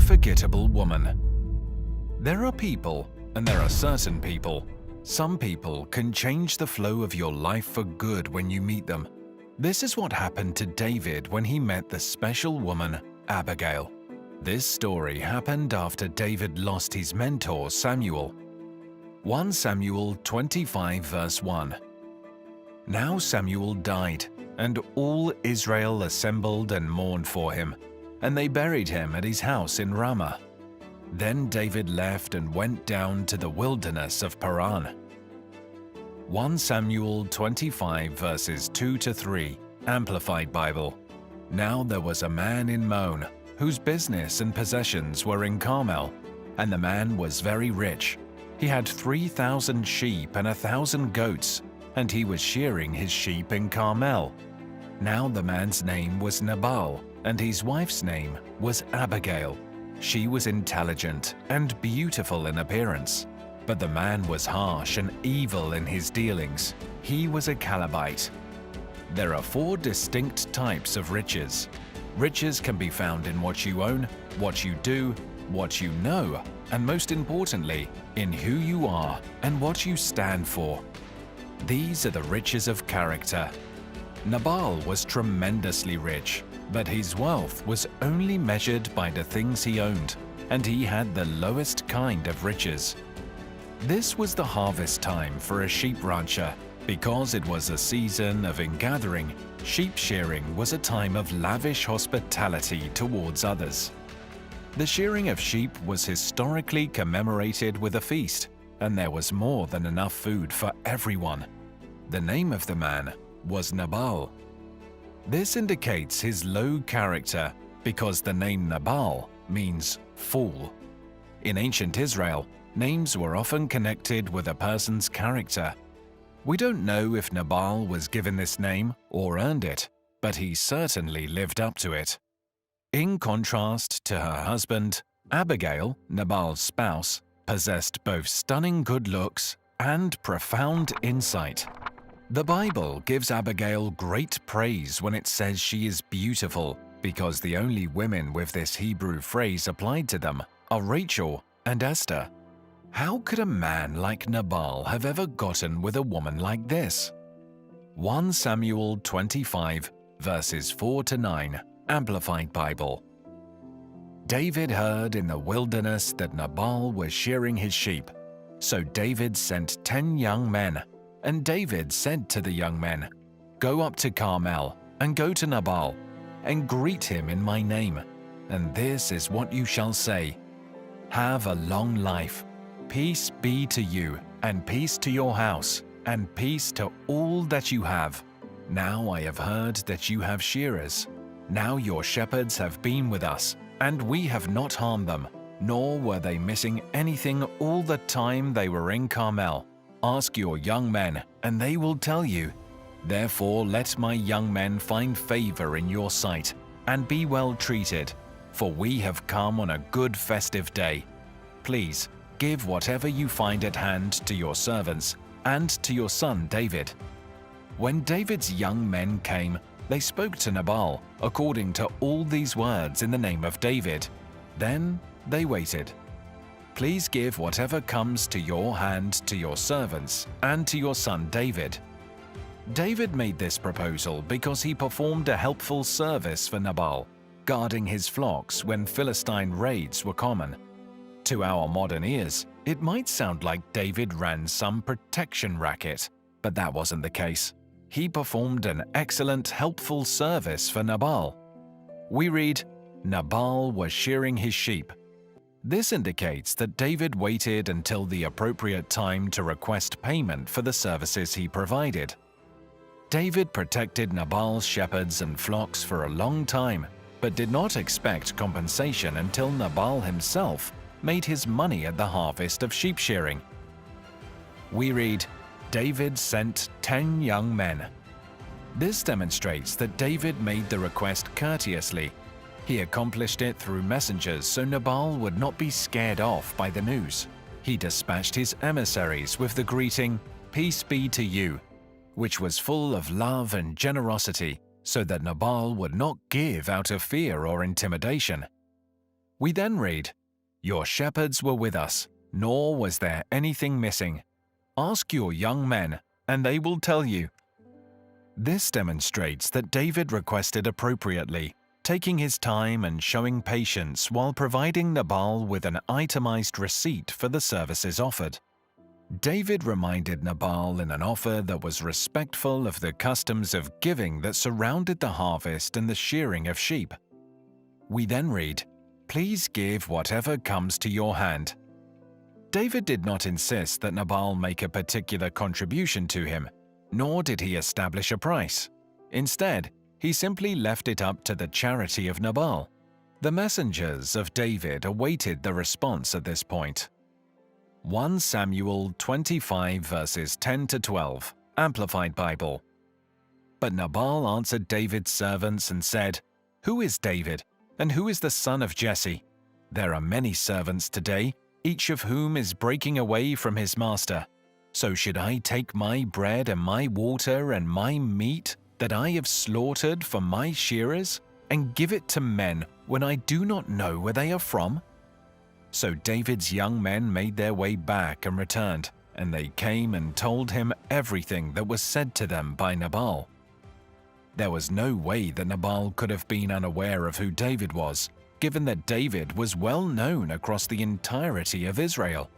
unforgettable woman. There are people, and there are certain people. Some people can change the flow of your life for good when you meet them. This is what happened to David when he met the special woman, Abigail. This story happened after David lost his mentor, Samuel. 1 Samuel 25 verse 1. Now Samuel died, and all Israel assembled and mourned for him, and they buried him at his house in Ramah. Then David left and went down to the wilderness of Paran. 1 Samuel 25 verses 2 to 3, Amplified Bible. Now there was a man in Maon, whose business and possessions were in Carmel, and the man was very rich. He had 3,000 sheep and 1,000 goats, and he was shearing his sheep in Carmel. Now the man's name was Nabal, and his wife's name was Abigail. She was intelligent and beautiful in appearance, but the man was harsh and evil in his dealings. He was a Calebite. There are 4 distinct types of riches. Riches can be found in what you own, what you do, what you know, and most importantly, in who you are and what you stand for. These are the riches of character. Nabal was tremendously rich, but his wealth was only measured by the things he owned, and he had the lowest kind of riches. This was the harvest time for a sheep rancher. Because it was a season of ingathering, sheep shearing was a time of lavish hospitality towards others. The shearing of sheep was historically commemorated with a feast, and there was more than enough food for everyone. The name of the man was Nabal. This indicates his low character because the name Nabal means fool. In ancient Israel, names were often connected with a person's character. We don't know if Nabal was given this name or earned it, but he certainly lived up to it. In contrast to her husband, Abigail, Nabal's spouse, possessed both stunning good looks and profound insight. The Bible gives Abigail great praise when it says she is beautiful, because the only women with this Hebrew phrase applied to them are Rachel and Esther. How could a man like Nabal have ever gotten with a woman like this? 1 Samuel 25 verses 4 to 9, Amplified Bible. David heard in the wilderness that Nabal was shearing his sheep. So David sent 10 young men, and David said to the young men, "Go up to Carmel, and go to Nabal, and greet him in my name. And this is what you shall say: Have a long life. Peace be to you, and peace to your house, and peace to all that you have. Now I have heard that you have shearers. Now your shepherds have been with us, and we have not harmed them, nor were they missing anything all the time they were in Carmel. Ask your young men, and they will tell you. Therefore let my young men find favor in your sight, and be well treated, for we have come on a good festive day. Please, give whatever you find at hand to your servants, and to your son David." When David's young men came, they spoke to Nabal according to all these words in the name of David. Then they waited. "Please give whatever comes to your hand to your servants and to your son David." David made this proposal because he performed a helpful service for Nabal, guarding his flocks when Philistine raids were common. To our modern ears, it might sound like David ran some protection racket, but that wasn't the case. He performed an excellent, helpful service for Nabal. We read, "Nabal was shearing his sheep." This indicates that David waited until the appropriate time to request payment for the services he provided. David protected Nabal's shepherds and flocks for a long time, but did not expect compensation until Nabal himself made his money at the harvest of sheep shearing. We read, "David sent 10 young men." This demonstrates that David made the request courteously. He accomplished it through messengers so Nabal would not be scared off by the news. He dispatched his emissaries with the greeting, "Peace be to you," which was full of love and generosity, so that Nabal would not give out of fear or intimidation. We then read, "Your shepherds were with us, nor was there anything missing. Ask your young men, and they will tell you." This demonstrates that David requested appropriately, taking his time and showing patience while providing Nabal with an itemized receipt for the services offered. David reminded Nabal in an offer that was respectful of the customs of giving that surrounded the harvest and the shearing of sheep. We then read, "Please give whatever comes to your hand." David did not insist that Nabal make a particular contribution to him, nor did he establish a price. Instead, he simply left it up to the charity of Nabal. The messengers of David awaited the response at this point. 1 Samuel 25 verses 10 to 12, Amplified Bible. But Nabal answered David's servants and said, "Who is David, and who is the son of Jesse? There are many servants today, each of whom is breaking away from his master. So should I take my bread and my water and my meat that I have slaughtered for my shearers, and give it to men when I do not know where they are from?" So David's young men made their way back and returned, and they came and told him everything that was said to them by Nabal. There was no way that Nabal could have been unaware of who David was, given that David was well known across the entirety of Israel.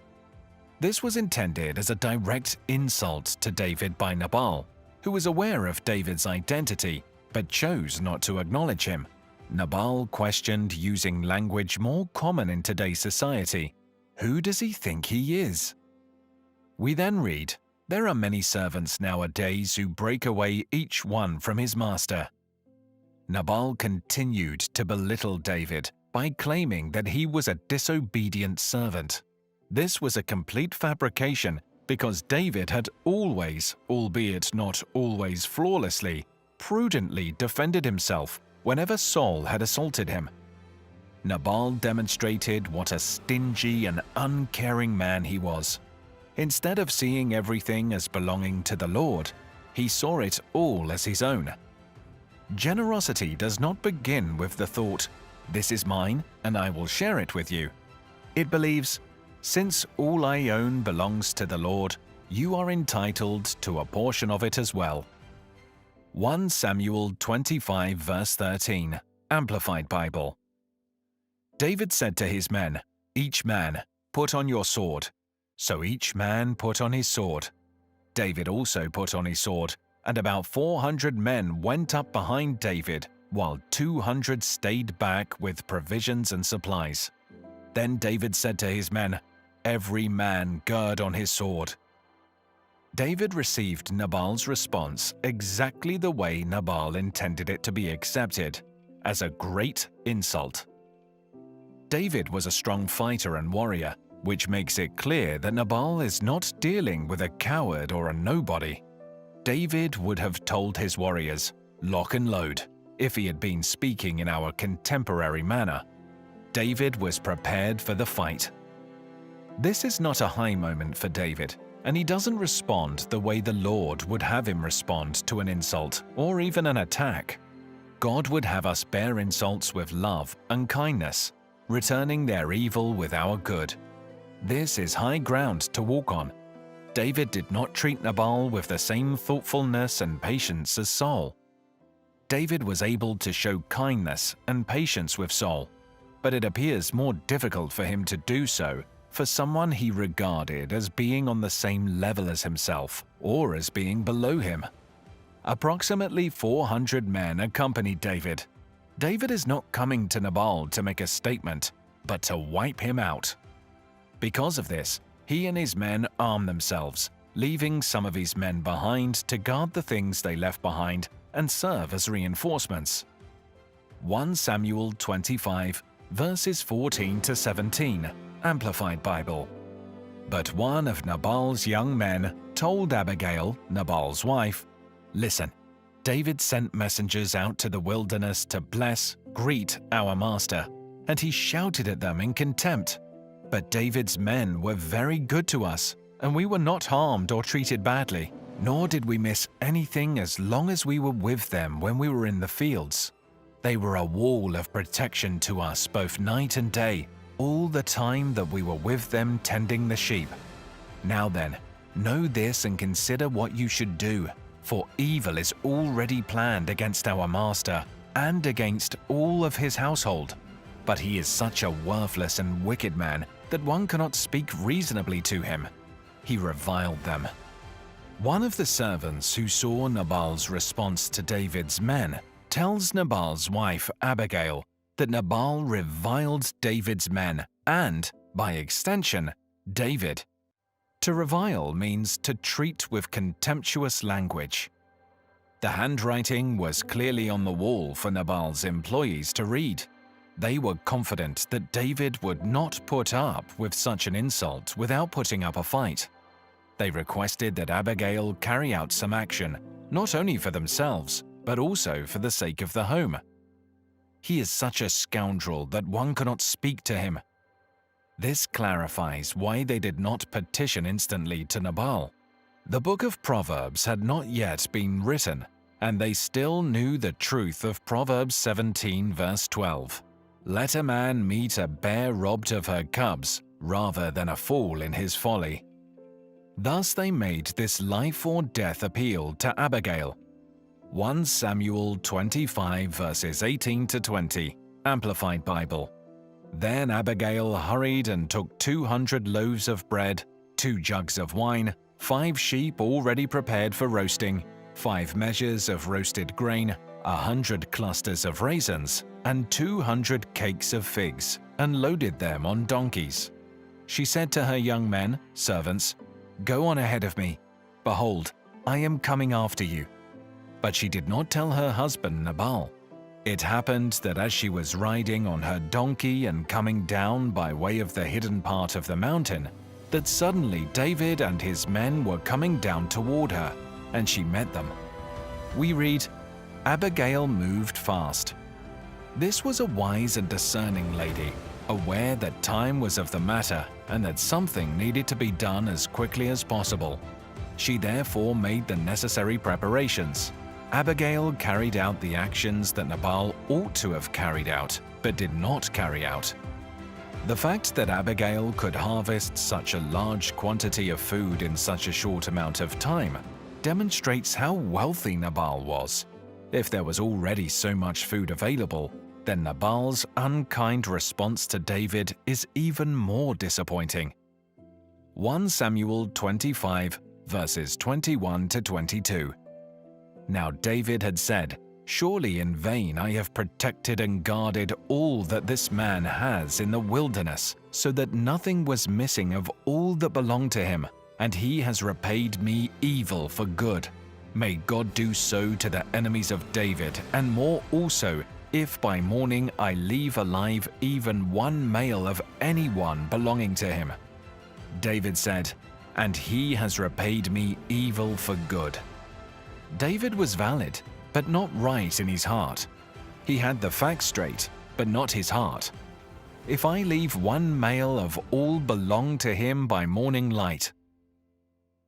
This was intended as a direct insult to David by Nabal, who was aware of David's identity but chose not to acknowledge him. Nabal questioned using language more common in today's society. Who does he think he is? We then read, "There are many servants nowadays who break away each one from his master." Nabal continued to belittle David by claiming that he was a disobedient servant. This was a complete fabrication because David had always, albeit not always flawlessly, prudently defended himself whenever Saul had assaulted him. Nabal demonstrated what a stingy and uncaring man he was. Instead of seeing everything as belonging to the Lord, he saw it all as his own. Generosity does not begin with the thought, "This is mine and I will share it with you." It believes, "Since all I own belongs to the Lord, you are entitled to a portion of it as well." 1 Samuel 25 verse 13, Amplified Bible. David said to his men, "Each man, put on your sword." So each man put on his sword. David also put on his sword, and about 400 men went up behind David, while 200 stayed back with provisions and supplies. Then David said to his men, "Every man gird on his sword." David received Nabal's response exactly the way Nabal intended it to be accepted, as a great insult. David was a strong fighter and warrior, which makes it clear that Nabal is not dealing with a coward or a nobody. David would have told his warriors, "Lock and load," if he had been speaking in our contemporary manner. David was prepared for the fight. This is not a high moment for David, and he doesn't respond the way the Lord would have him respond to an insult or even an attack. God would have us bear insults with love and kindness, returning their evil with our good. This is high ground to walk on. David did not treat Nabal with the same thoughtfulness and patience as Saul. David was able to show kindness and patience with Saul, but it appears more difficult for him to do so for someone he regarded as being on the same level as himself or as being below him. Approximately 400 men accompanied David. David is not coming to Nabal to make a statement, but to wipe him out. Because of this, he and his men arm themselves, leaving some of his men behind to guard the things they left behind and serve as reinforcements. 1 Samuel 25, verses 14 to 17, Amplified Bible. But one of Nabal's young men told Abigal, Nabal's wife, "Listen, David sent messengers out to the wilderness to bless, greet our master, and he shouted at them in contempt. But David's men were very good to us, and we were not harmed or treated badly, nor did we miss anything as long as we were with them when we were in the fields. They were a wall of protection to us both night and day, all the time that we were with them tending the sheep. Now then, know this and consider what you should do, for evil is already planned against our master and against all of his household. But he is such a worthless and wicked man that one cannot speak reasonably to him. He reviled them. One of the servants who saw Nabal's response to David's men tells Nabal's wife Abigail that Nabal reviled David's men and, by extension, David. To revile means to treat with contemptuous language. The handwriting was clearly on the wall for Nabal's employees to read. They were confident that David would not put up with such an insult without putting up a fight. They requested that Abigail carry out some action, not only for themselves, but also for the sake of the home. He is such a scoundrel that one cannot speak to him. This clarifies why they did not petition instantly to Nabal. The book of Proverbs had not yet been written, and they still knew the truth of Proverbs 17 verse 12. Let a man meet a bear robbed of her cubs, rather than a fool in his folly. Thus they made this life or death appeal to Abigail. 1 Samuel 25 verses 18 to 20, Amplified Bible. Then Abigail hurried and took 200 loaves of bread, 2 jugs of wine, 5 sheep already prepared for roasting, 5 measures of roasted grain, 100 clusters of raisins, and 200 cakes of figs, and loaded them on donkeys. She said to her young men, servants, "Go on ahead of me. Behold, I am coming after you." But she did not tell her husband Nabal. It happened that as she was riding on her donkey and coming down by way of the hidden part of the mountain, that suddenly David and his men were coming down toward her, and she met them. We read, Abigail moved fast. This was a wise and discerning lady, aware that time was of the matter and that something needed to be done as quickly as possible. She therefore made the necessary preparations. Abigail carried out the actions that Nabal ought to have carried out, but did not carry out. The fact that Abigail could harvest such a large quantity of food in such a short amount of time demonstrates how wealthy Nabal was. If there was already so much food available, then Nabal's unkind response to David is even more disappointing. 1 Samuel 25 verses 21 to 22. Now David had said, "Surely in vain I have protected and guarded all that this man has in the wilderness, so that nothing was missing of all that belonged to him, and he has repaid me evil for good. May God do so to the enemies of David, and more also, if by morning I leave alive even one male of anyone belonging to him." David said, "And he has repaid me evil for good." David was valid, but not right in his heart. He had the facts straight, but not his heart. If I leave one male of all belong to him by morning light.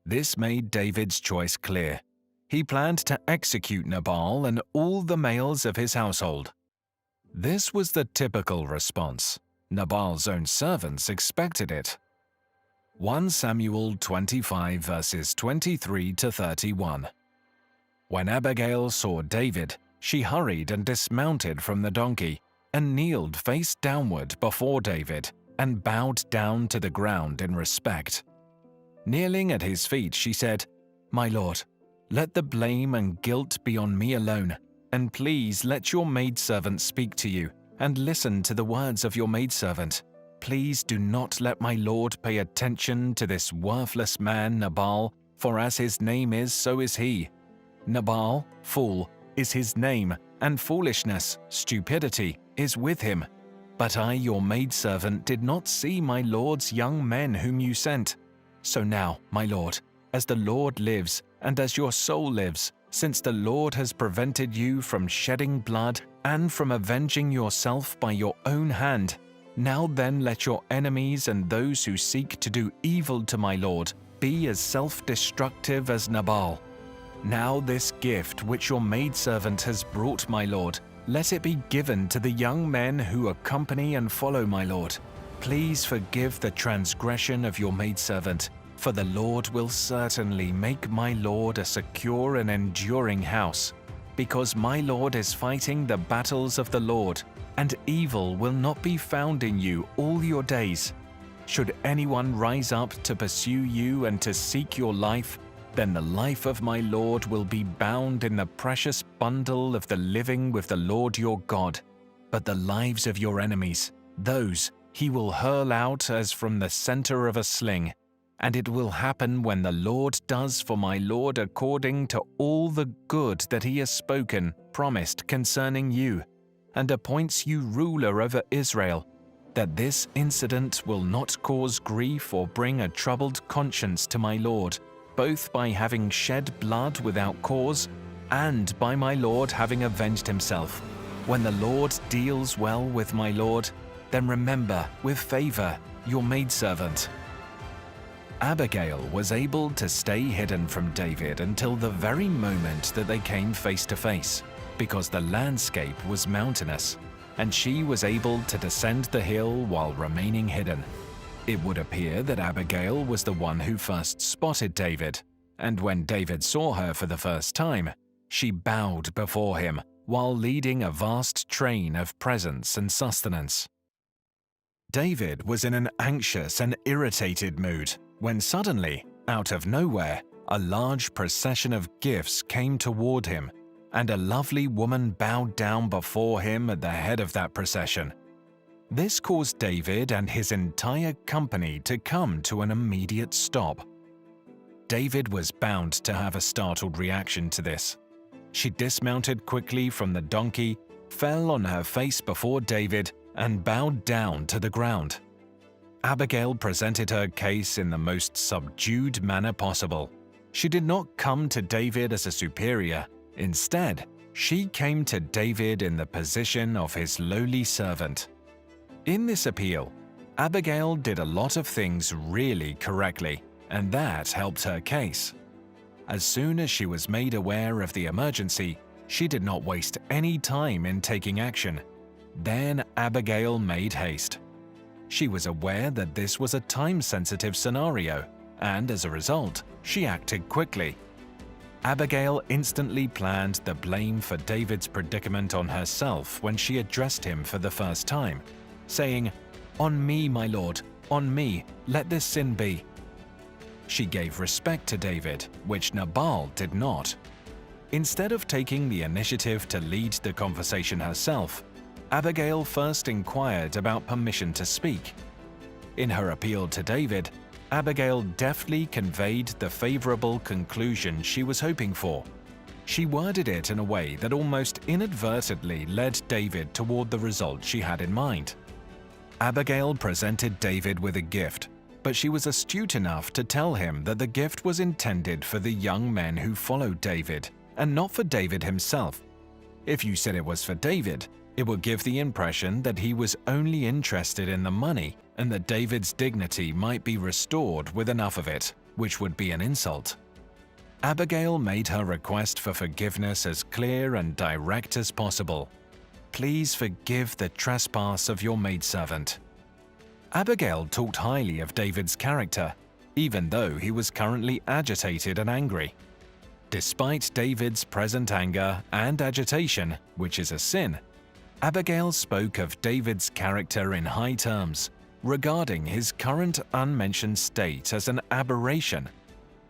This made David's choice clear. He planned to execute Nabal and all the males of his household. This was the typical response. Nabal's own servants expected it. 1 Samuel 25 verses 23 to 31. When Abigail saw David, she hurried and dismounted from the donkey, and kneeled face downward before David, and bowed down to the ground in respect. Kneeling at his feet, she said, "My lord, let the blame and guilt be on me alone, and please let your maidservant speak to you, and listen to the words of your maidservant. Please do not let my lord pay attention to this worthless man Nabal, for as his name is, so is he. Nabal, fool, is his name, and foolishness, stupidity, is with him. But I, your maidservant, did not see my lord's young men whom you sent. So now, my lord, as the Lord lives, and as your soul lives, since the Lord has prevented you from shedding blood and from avenging yourself by your own hand, now then let your enemies and those who seek to do evil to my lord be as self-destructive as Nabal. Now this gift which your maidservant has brought my lord, let it be given to the young men who accompany and follow my lord. Please forgive the transgression of your maidservant, for the Lord will certainly make my lord a secure and enduring house, because my lord is fighting the battles of the Lord, and evil will not be found in you all your days. Should anyone rise up to pursue you and to seek your life, then the life of my lord will be bound in the precious bundle of the living with the Lord your God. But the lives of your enemies, those he will hurl out as from the center of a sling. And it will happen when the Lord does for my lord according to all the good that he has promised concerning you, and appoints you ruler over Israel, that this incident will not cause grief or bring a troubled conscience to my lord, both by having shed blood without cause, and by my lord having avenged himself. When the Lord deals well with my lord, then remember with favor your maidservant." Abigail was able to stay hidden from David until the very moment that they came face to face, because the landscape was mountainous, and she was able to descend the hill while remaining hidden. It would appear that Abigail was the one who first spotted David, and when David saw her for the first time, she bowed before him while leading a vast train of presents and sustenance. David was in an anxious and irritated mood when suddenly, out of nowhere, a large procession of gifts came toward him, and a lovely woman bowed down before him at the head of that procession. This caused David and his entire company to come to an immediate stop. David was bound to have a startled reaction to this. She dismounted quickly from the donkey, fell on her face before David, and bowed down to the ground. Abigail presented her case in the most subdued manner possible. She did not come to David as a superior. Instead, she came to David in the position of his lowly servant. In this appeal, Abigail did a lot of things really correctly, and that helped her case. As soon as she was made aware of the emergency, she did not waste any time in taking action. Then Abigail made haste. She was aware that this was a time-sensitive scenario, and as a result, she acted quickly. Abigail instantly planned the blame for David's predicament on herself when she addressed him for the first time, saying, "On me, my lord, on me, let this sin be." She gave respect to David, which Nabal did not. Instead of taking the initiative to lead the conversation herself, Abigail first inquired about permission to speak. In her appeal to David, Abigail deftly conveyed the favorable conclusion she was hoping for. She worded it in a way that almost inadvertently led David toward the result she had in mind. Abigail presented David with a gift, but she was astute enough to tell him that the gift was intended for the young men who followed David, and not for David himself. If you said it was for David, it would give the impression that he was only interested in the money and that David's dignity might be restored with enough of it, which would be an insult. Abigail made her request for forgiveness as clear and direct as possible. "Please forgive the trespass of your maidservant." Abigail talked highly of David's character, even though he was currently agitated and angry. Despite David's present anger and agitation, which is a sin, Abigail spoke of David's character in high terms, regarding his current unmentioned state as an aberration.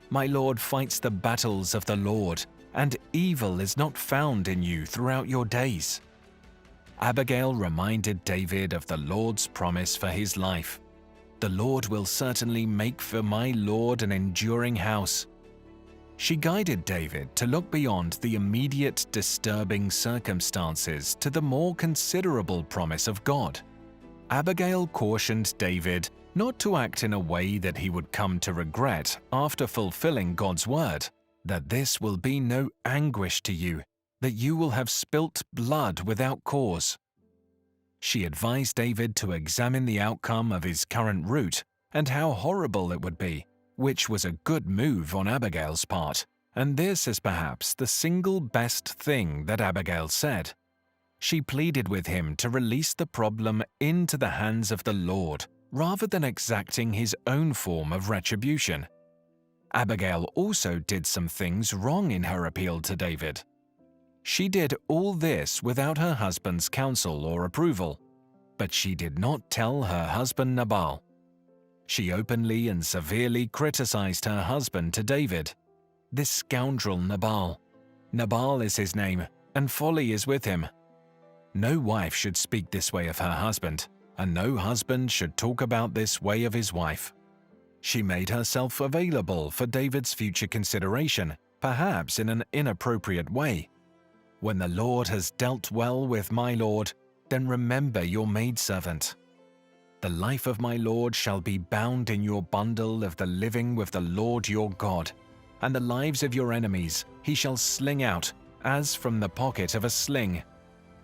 "My lord fights the battles of the Lord, and evil is not found in you throughout your days." Abigail reminded David of the Lord's promise for his life. "The Lord will certainly make for my lord an enduring house." She guided David to look beyond the immediate disturbing circumstances to the more considerable promise of God. Abigail cautioned David not to act in a way that he would come to regret after fulfilling God's word, that this will be no anguish to you, that you will have spilt blood without cause. She advised David to examine the outcome of his current route and how horrible it would be, which was a good move on Abigail's part, and this is perhaps the single best thing that Abigail said. She pleaded with him to release the problem into the hands of the Lord rather than exacting his own form of retribution. Abigail also did some things wrong in her appeal to David. She did all this without her husband's counsel or approval, but she did not tell her husband Nabal. She openly and severely criticized her husband to David. This scoundrel Nabal. Nabal is his name, and folly is with him. No wife should speak this way of her husband, and no husband should talk about this way of his wife. She made herself available for David's future consideration, perhaps in an inappropriate way. When the Lord has dealt well with my Lord, then remember your maidservant. The life of my Lord shall be bound in your bundle of the living with the Lord your God, and the lives of your enemies he shall sling out, as from the pocket of a sling.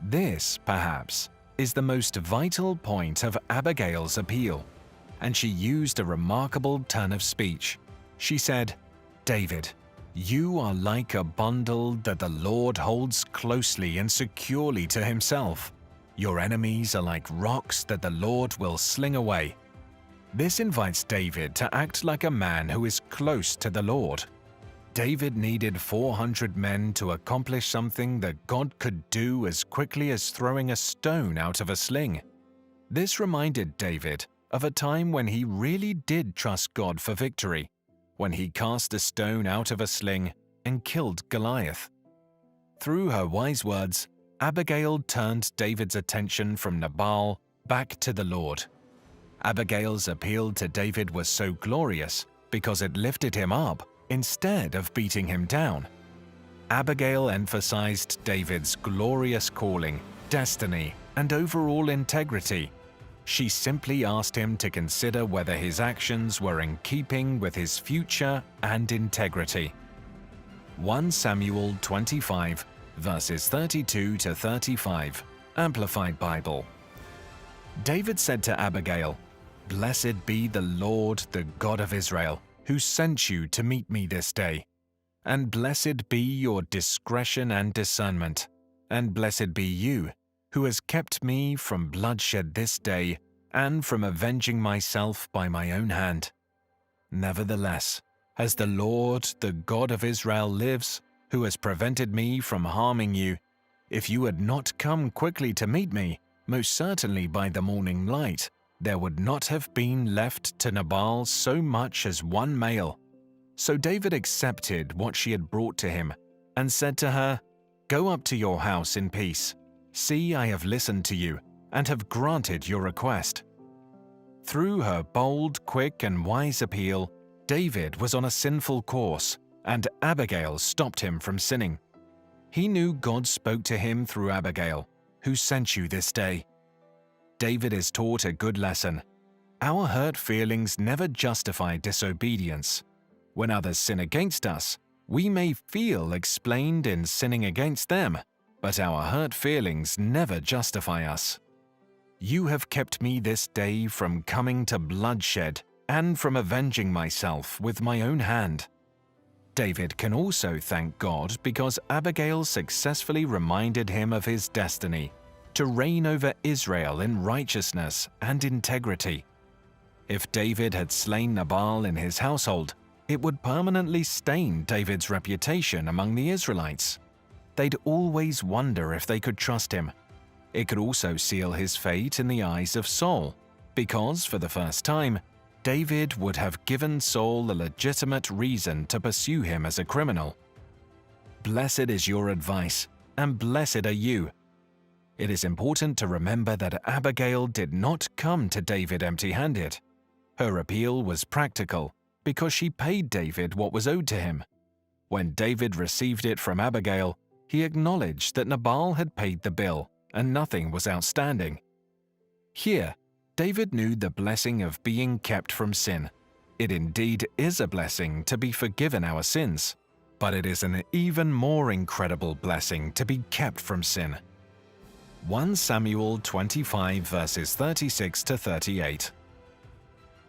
This, perhaps, is the most vital point of Abigail's appeal, and she used a remarkable turn of speech. She said, "David, you are like a bundle that the Lord holds closely and securely to himself. Your enemies are like rocks that the Lord will sling away." This invites David to act like a man who is close to the Lord. David needed 400 men to accomplish something that God could do as quickly as throwing a stone out of a sling. This reminded David of a time when he really did trust God for victory, when he cast a stone out of a sling and killed Goliath. Through her wise words, Abigail turned David's attention from Nabal back to the Lord. Abigail's appeal to David was so glorious because it lifted him up instead of beating him down. Abigail emphasized David's glorious calling, destiny, and overall integrity. She simply asked him to consider whether his actions were in keeping with his future and integrity. 1 Samuel 25, verses 32 to 35, Amplified Bible. David said to Abigail, "Blessed be the Lord, the God of Israel, who sent you to meet me this day. And blessed be your discretion and discernment. And blessed be you, who has kept me from bloodshed this day, and from avenging myself by my own hand. Nevertheless, as the Lord, the God of Israel lives, who has prevented me from harming you, if you had not come quickly to meet me, most certainly by the morning light, there would not have been left to Nabal so much as one male." So David accepted what she had brought to him, and said to her, "Go up to your house in peace. See, I have listened to you, and have granted your request." Through her bold, quick, and wise appeal, David was on a sinful course, and Abigail stopped him from sinning. He knew God spoke to him through Abigail, who sent you this day. David is taught a good lesson. Our hurt feelings never justify disobedience. When others sin against us, we may feel explained in sinning against them, but our hurt feelings never justify us. You have kept me this day from coming to bloodshed and from avenging myself with my own hand. David can also thank God because Abigail successfully reminded him of his destiny, to reign over Israel in righteousness and integrity. If David had slain Nabal in his household, it would permanently stain David's reputation among the Israelites. They'd always wonder if they could trust him. It could also seal his fate in the eyes of Saul, because, for the first time, David would have given Saul a legitimate reason to pursue him as a criminal. Blessed is your advice, and blessed are you. It is important to remember that Abigail did not come to David empty-handed. Her appeal was practical because she paid David what was owed to him. When David received it from Abigail, he acknowledged that Nabal had paid the bill and nothing was outstanding. Here, David knew the blessing of being kept from sin. It indeed is a blessing to be forgiven our sins, but it is an even more incredible blessing to be kept from sin. 1 Samuel 25 verses 36 to 38.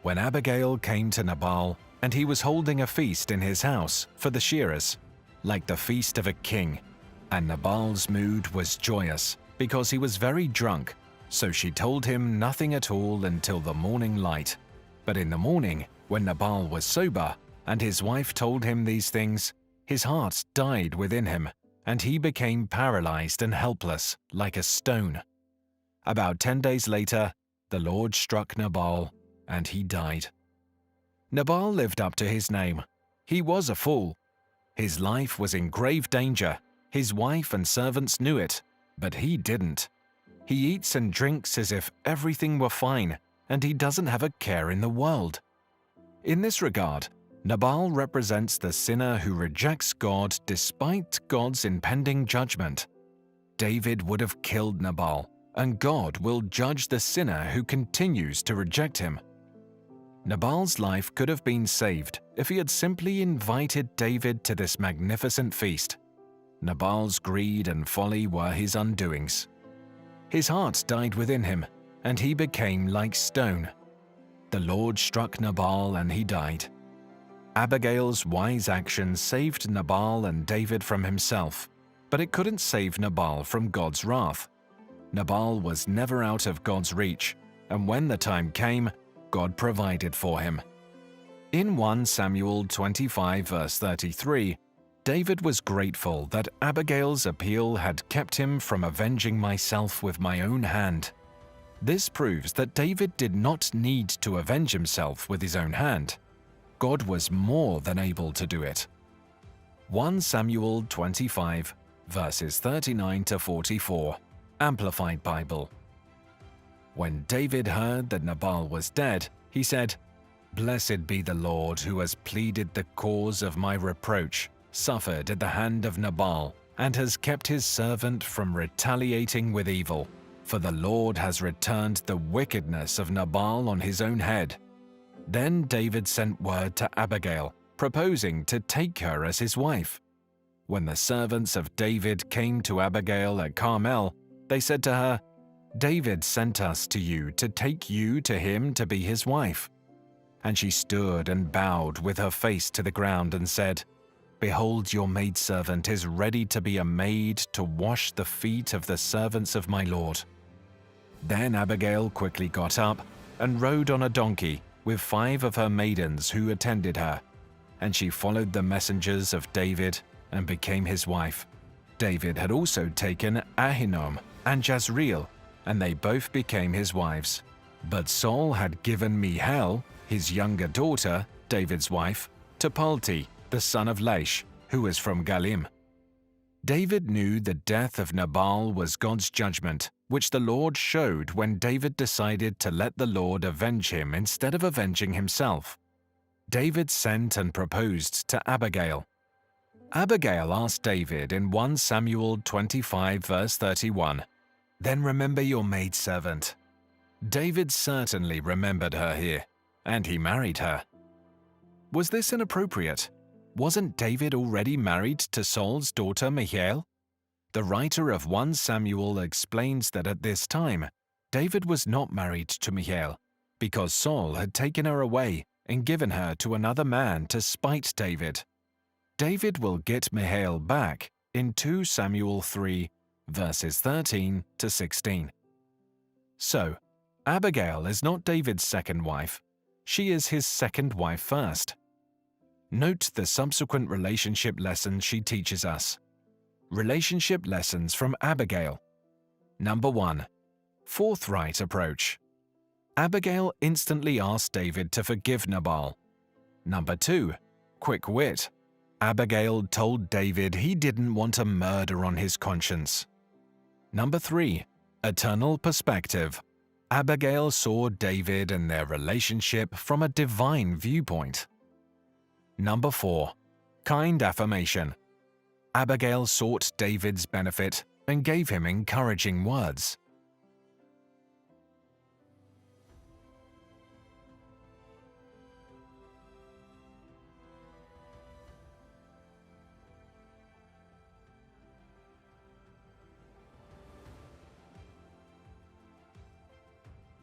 When Abigail came to Nabal, and he was holding a feast in his house for the shearers, like the feast of a king, and Nabal's mood was joyous, because he was very drunk, so she told him nothing at all until the morning light. But in the morning, when Nabal was sober, and his wife told him these things, his heart died within him, and he became paralyzed and helpless, like a stone. About 10 days later, the Lord struck Nabal, and he died. Nabal lived up to his name. He was a fool. His life was in grave danger. His wife and servants knew it, but he didn't. He eats and drinks as if everything were fine, and he doesn't have a care in the world. In this regard, Nabal represents the sinner who rejects God despite God's impending judgment. David would have killed Nabal, and God will judge the sinner who continues to reject him. Nabal's life could have been saved if he had simply invited David to this magnificent feast. Nabal's greed and folly were his undoings. His heart died within him, and he became like stone. The Lord struck Nabal, and he died. Abigail's wise action saved Nabal and David from himself, but it couldn't save Nabal from God's wrath. Nabal was never out of God's reach, and when the time came, God provided for him. In 1 Samuel 25 verse 33, David was grateful that Abigail's appeal had kept him from avenging myself with my own hand. This proves that David did not need to avenge himself with his own hand. God was more than able to do it. 1 Samuel 25 verses 39 to 44, Amplified Bible. When David heard that Nabal was dead, he said, "Blessed be the Lord who has pleaded the cause of my reproach, suffered at the hand of Nabal, and has kept his servant from retaliating with evil. For the Lord has returned the wickedness of Nabal on his own head." Then David sent word to Abigail, proposing to take her as his wife. When the servants of David came to Abigail at Carmel, they said to her, "David sent us to you to take you to him to be his wife." And she stood and bowed with her face to the ground and said, "Behold, your maidservant is ready to be a maid to wash the feet of the servants of my Lord." Then Abigail quickly got up and rode on a donkey with 5 of her maidens who attended her, and she followed the messengers of David and became his wife. David had also taken Ahinoam and Jezreel, and they both became his wives. But Saul had given Michal, his younger daughter, David's wife, to Palti, the son of Laish, who was from Galim. David knew the death of Nabal was God's judgment, which the Lord showed when David decided to let the Lord avenge him instead of avenging himself. David sent and proposed to Abigail. Abigail asked David in 1 Samuel 25 verse 31, "Then remember your maidservant." David certainly remembered her here, and he married her. Was this inappropriate? Wasn't David already married to Saul's daughter Michal? The writer of 1 Samuel explains that at this time, David was not married to Michal, because Saul had taken her away and given her to another man to spite David. David will get Michal back in 2 Samuel 3, verses 13 to 16. So, Abigail is not David's second wife, she is his second wife first. Note the subsequent relationship lessons she teaches us. Relationship lessons from Abigail. Number 1. Forthright approach. Abigail instantly asked David to forgive Nabal. Number 2. Quick wit. Abigail told David he didn't want a murder on his conscience. Number 3. Eternal perspective. Abigail saw David and their relationship from a divine viewpoint. Number 4. Kind affirmation. Abigail sought David's benefit and gave him encouraging words.